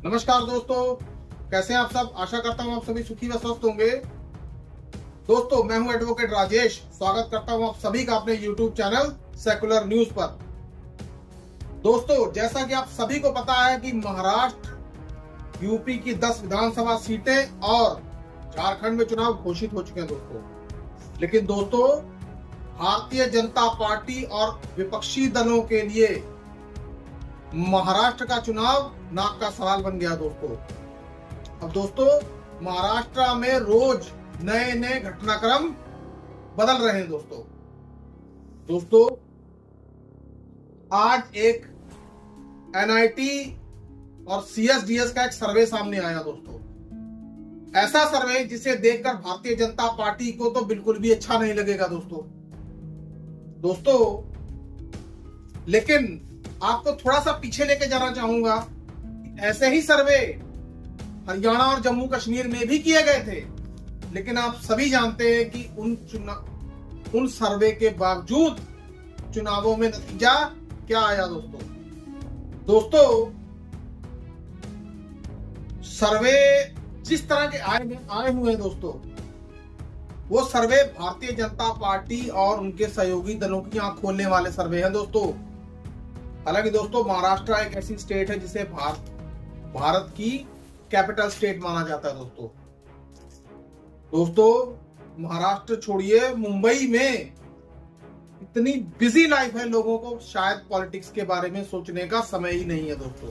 नमस्कार दोस्तों, कैसे हैं आप सब। आशा करता हूं आप सभी सुखी व स्वस्थ होंगे। दोस्तों, मैं हूं एडवोकेट राजेश। स्वागत करता हूं आप सभी का अपने YouTube चैनल सेकुलर न्यूज पर। दोस्तों, जैसा कि आप सभी को पता है कि महाराष्ट्र, यूपी की 10 विधानसभा सीटें और झारखंड में चुनाव घोषित हो चुके हैं दोस्तों। लेकिन दोस्तों, भारतीय जनता पार्टी और विपक्षी दलों के लिए महाराष्ट्र का चुनाव नाक का सवाल बन गया दोस्तों। अब दोस्तों, महाराष्ट्र में रोज नए नए घटनाक्रम बदल रहे हैं दोस्तों। आज एक एनआईटी और सीएसडीएस का एक सर्वे सामने आया दोस्तों। ऐसा सर्वे जिसे देखकर भारतीय जनता पार्टी को तो बिल्कुल भी अच्छा नहीं लगेगा दोस्तों। लेकिन आपको थोड़ा सा पीछे लेके जाना चाहूंगा। ऐसे ही सर्वे हरियाणा और जम्मू कश्मीर में भी किए गए थे, लेकिन आप सभी जानते हैं कि उन सर्वे के बावजूद चुनावों में नतीजा क्या आया दोस्तों। सर्वे जिस तरह के आए हुए हैं दोस्तों, वो सर्वे भारतीय जनता पार्टी और उनके सहयोगी दलों की आंख खोलने वाले सर्वे हैं दोस्तों। हालांकि दोस्तों, महाराष्ट्र एक ऐसी स्टेट है जिसे भारत की कैपिटल स्टेट माना जाता है दोस्तों। महाराष्ट्र छोड़िए, मुंबई में इतनी बिजी लाइफ है लोगों को, शायद पॉलिटिक्स के बारे में सोचने का समय ही नहीं है दोस्तों।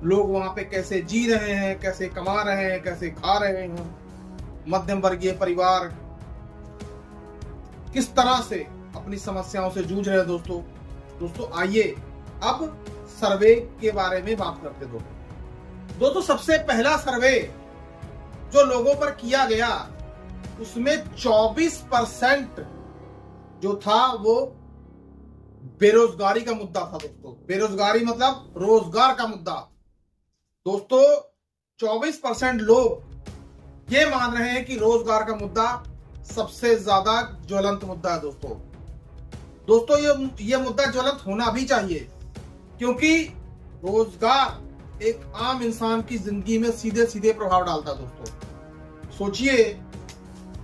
लोग वहां पे कैसे जी रहे हैं, कैसे कमा रहे हैं, कैसे खा रहे हैं, मध्यम वर्गीय परिवार किस तरह से अपनी समस्याओं से जूझ रहे हैं दोस्तों। आइए अब सर्वे के बारे में बात करते हैं दोस्तों। सबसे पहला सर्वे जो लोगों पर किया गया, उसमें 24% जो था वो बेरोजगारी का मुद्दा था दोस्तों। बेरोजगारी मतलब रोजगार का मुद्दा दोस्तों। 24% लोग ये मान रहे हैं कि रोजगार का मुद्दा सबसे ज्यादा ज्वलंत मुद्दा है दोस्तों। ये मुद्दा ज्वलंत होना भी चाहिए, क्योंकि रोजगार एक आम इंसान की जिंदगी में सीधे सीधे प्रभाव डालता है दोस्तों। सोचिए,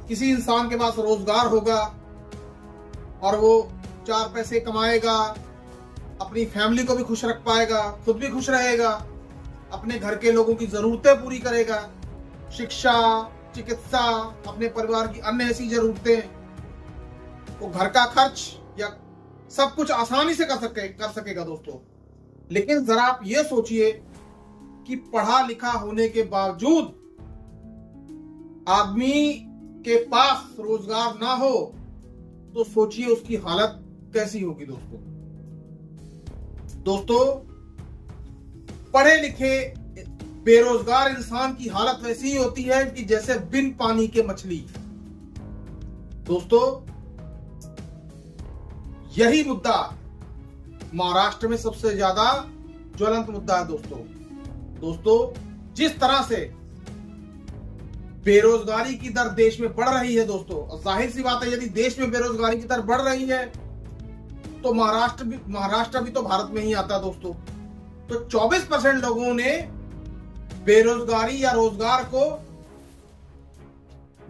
किसी इंसान के पास रोजगार होगा और वो 4 पैसे कमाएगा, अपनी फैमिली को भी खुश रख पाएगा, खुद भी खुश रहेगा, अपने घर के लोगों की जरूरतें पूरी करेगा, शिक्षा, चिकित्सा, अपने परिवार की अन्य ऐसी जरूरतें, वो घर का खर्च या सब कुछ आसानी से कर सकेगा दोस्तों। लेकिन जरा आप ये सोचिए कि पढ़ा लिखा होने के बावजूद आदमी के पास रोजगार ना हो, तो सोचिए उसकी हालत कैसी होगी दोस्तों। पढ़े लिखे बेरोजगार इंसान की हालत वैसी ही होती है कि जैसे बिन पानी के मछली दोस्तों। यही मुद्दा महाराष्ट्र में सबसे ज्यादा ज्वलंत मुद्दा है दोस्तों। जिस तरह से बेरोजगारी की दर देश में बढ़ रही है दोस्तों, और जाहिर सी बात है, यदि देश में बेरोजगारी की दर बढ़ रही है तो महाराष्ट्र भी तो भारत में ही आता है दोस्तों। तो 24% लोगों ने बेरोजगारी या रोजगार को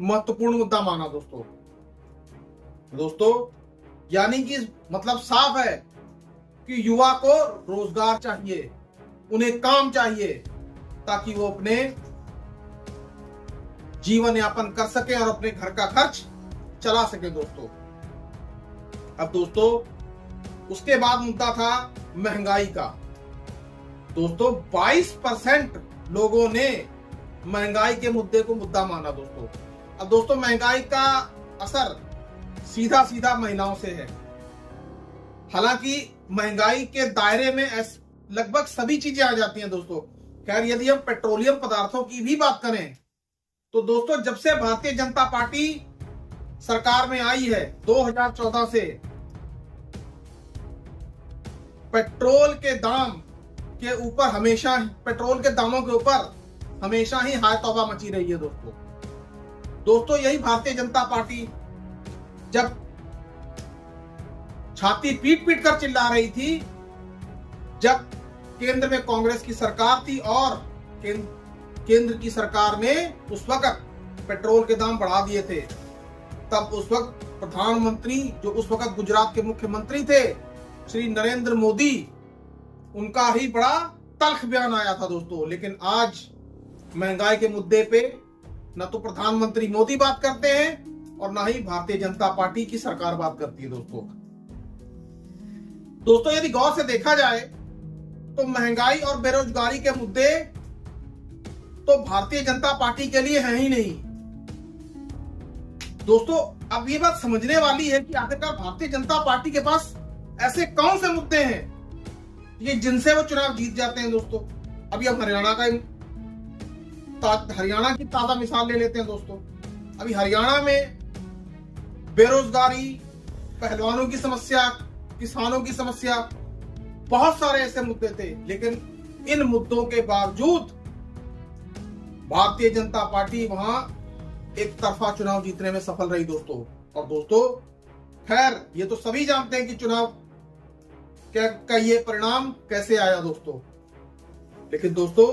महत्वपूर्ण मुद्दा माना दोस्तों। यानी कि मतलब साफ है कि युवा को रोजगार चाहिए, उन्हें काम चाहिए, ताकि वो अपने जीवन यापन कर सके और अपने घर का खर्च चला सके दोस्तों। अब दोस्तों, उसके बाद मुद्दा था महंगाई का दोस्तों। 22% लोगों ने महंगाई के मुद्दे को मुद्दा माना दोस्तों। अब दोस्तों, महंगाई का असर सीधा सीधा महिलाओं से है। हालांकि महंगाई के दायरे में लगभग सभी चीजें आ जाती हैं दोस्तों। खैर, यदि हम पेट्रोलियम पदार्थों की भी बात करें तो दोस्तों, जब से भारतीय जनता पार्टी सरकार में आई है 2014 से, पेट्रोल के दामों के ऊपर हमेशा ही हाय तौबा मची रही है दोस्तों। यही भारतीय जनता पार्टी जब छाती पीट पीट कर चिल्ला रही थी, जब केंद्र में कांग्रेस की सरकार थी और केंद्र की सरकार ने उस वक्त पेट्रोल के दाम बढ़ा दिए थे, तब उस वक्त प्रधानमंत्री जो उस वक्त गुजरात के मुख्यमंत्री थे श्री नरेंद्र मोदी, उनका ही बड़ा तल्ख बयान आया था दोस्तों। लेकिन आज महंगाई के मुद्दे पे न तो प्रधानमंत्री मोदी बात करते हैं और ना ही भारतीय जनता पार्टी की सरकार बात करती है दोस्तों यदि गौर से देखा जाए तो महंगाई और बेरोजगारी के मुद्दे तो भारतीय जनता पार्टी के लिए है ही नहीं दोस्तों। अब ये बात समझने वाली है कि आखिरकार भारतीय जनता पार्टी के पास ऐसे कौन से मुद्दे हैं ये जिनसे वो चुनाव जीत जाते हैं दोस्तों। अभी हम हरियाणा की ताजा मिसाल ले लेते हैं दोस्तों। अभी हरियाणा में बेरोजगारी, पहलवानों की समस्या, किसानों की समस्या, बहुत सारे ऐसे मुद्दे थे, लेकिन इन मुद्दों के बावजूद भारतीय जनता पार्टी वहां एक तरफा चुनाव जीतने में सफल रही दोस्तों। और दोस्तों खैर ये तो सभी जानते हैं कि चुनाव का ये परिणाम कैसे आया दोस्तों, लेकिन दोस्तों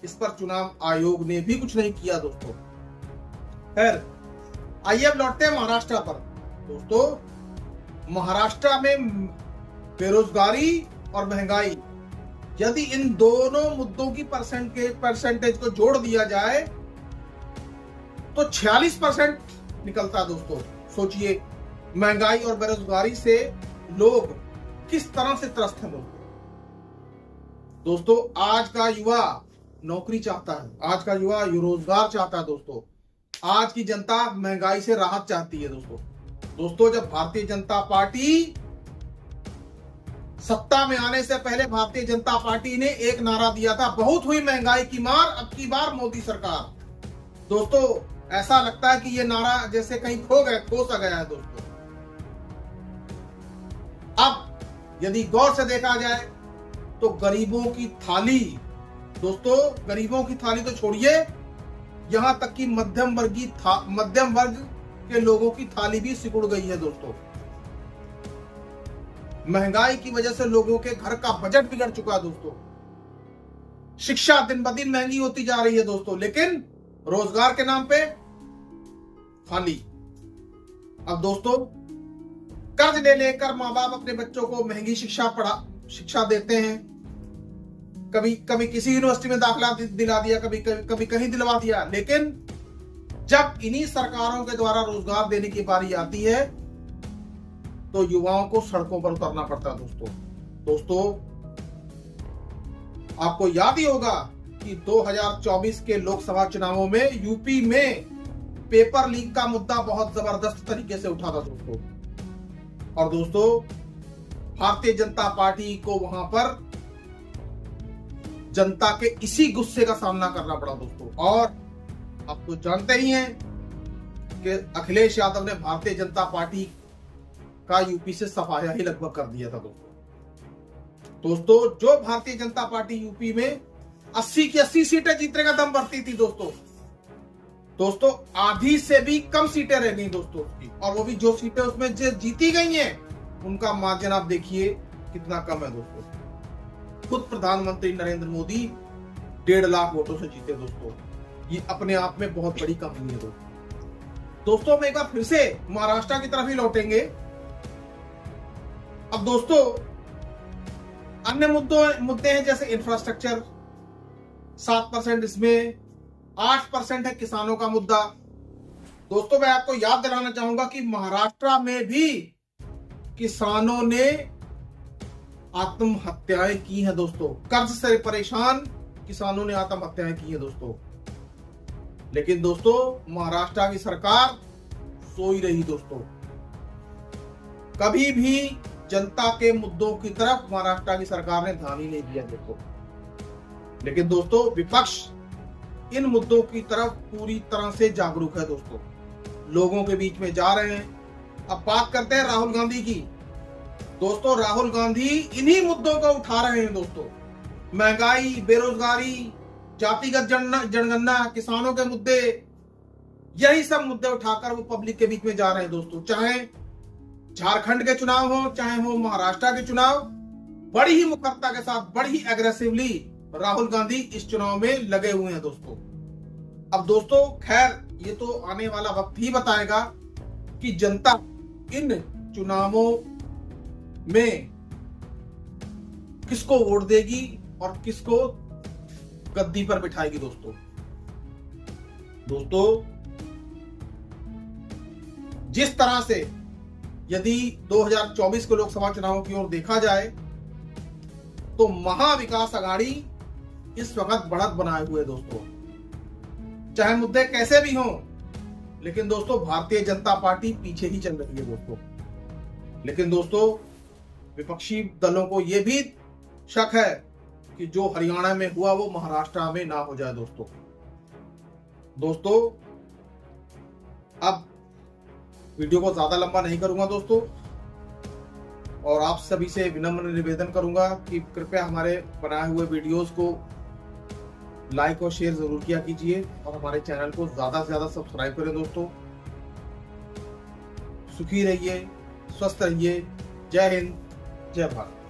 इस पर चुनाव आयोग ने भी कुछ नहीं किया दोस्तों। खैर आइए अब लौटते हैं महाराष्ट्र पर दोस्तों। महाराष्ट्र में बेरोजगारी और महंगाई, यदि इन दोनों मुद्दों की परसेंटेज को जोड़ दिया जाए तो 46% निकलता दोस्तों। सोचिए महंगाई और बेरोजगारी से लोग किस तरह से त्रस्त हैं दोस्तों। आज का युवा नौकरी चाहता है, आज का युवा रोजगार चाहता है दोस्तों। आज की जनता महंगाई से राहत चाहती है दोस्तों। जब भारतीय जनता पार्टी सत्ता में आने से पहले भारतीय जनता पार्टी ने एक नारा दिया था, बहुत हुई महंगाई की मार, अब की बार मोदी सरकार। दोस्तों ऐसा लगता है कि ये नारा जैसे कहीं खो सा गया है दोस्तों। अब यदि गौर से देखा जाए तो गरीबों की थाली दोस्तों, गरीबों की थाली तो छोड़िए, यहां तक कि मध्यम वर्ग के लोगों की थाली भी सिकुड़ गई है दोस्तों। महंगाई की वजह से लोगों के घर का बजट बिगड़ चुका है दोस्तों। शिक्षा दिन ब दिन महंगी होती जा रही है दोस्तों, लेकिन रोजगार के नाम पे खाली। अब दोस्तों कर्ज ले लेकर माँ बाप अपने बच्चों को महंगी शिक्षा देते हैं। कभी किसी यूनिवर्सिटी में दाखिला दिला दिया, कभी कहीं दिलवा दिया, लेकिन जब इन्हीं सरकारों के द्वारा रोजगार देने की बारी आती है तो युवाओं को सड़कों पर उतरना पड़ता है दोस्तों। आपको याद ही होगा कि 2024 के लोकसभा चुनावों में यूपी में पेपर लीक का मुद्दा बहुत जबरदस्त तरीके से उठा था दोस्तों। और दोस्तों भारतीय जनता पार्टी को वहां पर जनता के इसी गुस्से का सामना करना पड़ा दोस्तों। और आप तो जानते ही हैं कि अखिलेश यादव ने भारतीय जनता पार्टी का यूपी से सफाया ही लगभग कर दिया था दोस्तों। जो भारतीय जनता पार्टी यूपी में 80 की 80 सीटें जीतने का दम भरती थी दोस्तों आधी से भी कम सीटें रह गई दोस्तों उसकी। और वो भी जो सीटें उसमें जीती गई हैं उनका मार्जिन आप देखिए कितना कम है दोस्तों। खुद प्रधानमंत्री नरेंद्र मोदी 1.5 लाख वोटों से जीते दोस्तों। ये अपने आप में बहुत बड़ी कमी है दोस्तों। हम एक बार फिर से महाराष्ट्र की तरफ ही लौटेंगे। अब दोस्तों अन्य मुद्दे हैं जैसे इंफ्रास्ट्रक्चर 7%, इसमें 8% है किसानों का मुद्दा। दोस्तों मैं आपको याद दिलाना चाहूंगा कि महाराष्ट्र में भी किसानों ने आत्महत्याएं की हैं दोस्तों। कर्ज से परेशान किसानों ने आत्महत्याएं की हैं दोस्तों। लेकिन दोस्तों महाराष्ट्र की सरकार सोई रही दोस्तों। कभी भी जनता के मुद्दों की तरफ महाराष्ट्र की सरकार ने ध्यान ही नहीं दिया दोस्तों। लेकिन दोस्तों विपक्ष इन मुद्दों की तरफ पूरी तरह से जागरूक है दोस्तों, लोगों के बीच में जा रहे हैं। अब बात करते हैं राहुल गांधी की। दोस्तों राहुल गांधी इन्हीं मुद्दों को उठा रहे हैं दोस्तों। महंगाई, बेरोजगारी, जातिगत जनगणना, किसानों के मुद्दे, यही सब मुद्दे उठाकर वो पब्लिक के बीच में जा रहे हैं दोस्तों। चाहे झारखंड के चुनाव हो, चाहे हो महाराष्ट्र के चुनाव, बड़ी ही मुखरता के साथ, बड़ी ही एग्रेसिवली राहुल गांधी इस चुनाव में लगे हुए हैं दोस्तों। अब दोस्तों खैर ये तो आने वाला वक्त ही बताएगा कि जनता इन चुनावों में किसको वोट देगी और किसको गद्दी पर बिठाएगी दोस्तों। जिस तरह से यदि 2024 के लोकसभा चुनावों की ओर देखा जाए तो महाविकास आघाड़ी इस वक्त बढ़त बनाए हुए दोस्तों, चाहे मुद्दे कैसे भी हों, लेकिन दोस्तों भारतीय जनता पार्टी पीछे ही चल रही है दोस्तों। लेकिन दोस्तों विपक्षी दलों को यह भी शक है कि जो हरियाणा में हुआ वो महाराष्ट्र में ना हो जाए दोस्तों। अब वीडियो को ज्यादा लंबा नहीं करूंगा दोस्तों, और आप सभी से विनम्र निवेदन करूंगा कि कृपया हमारे बनाए हुए वीडियोस को लाइक और शेयर जरूर किया कीजिए और हमारे चैनल को ज्यादा से ज्यादा सब्सक्राइब करें दोस्तों। सुखी रहिए, स्वस्थ रहिए। जय हिंद, जय भारत।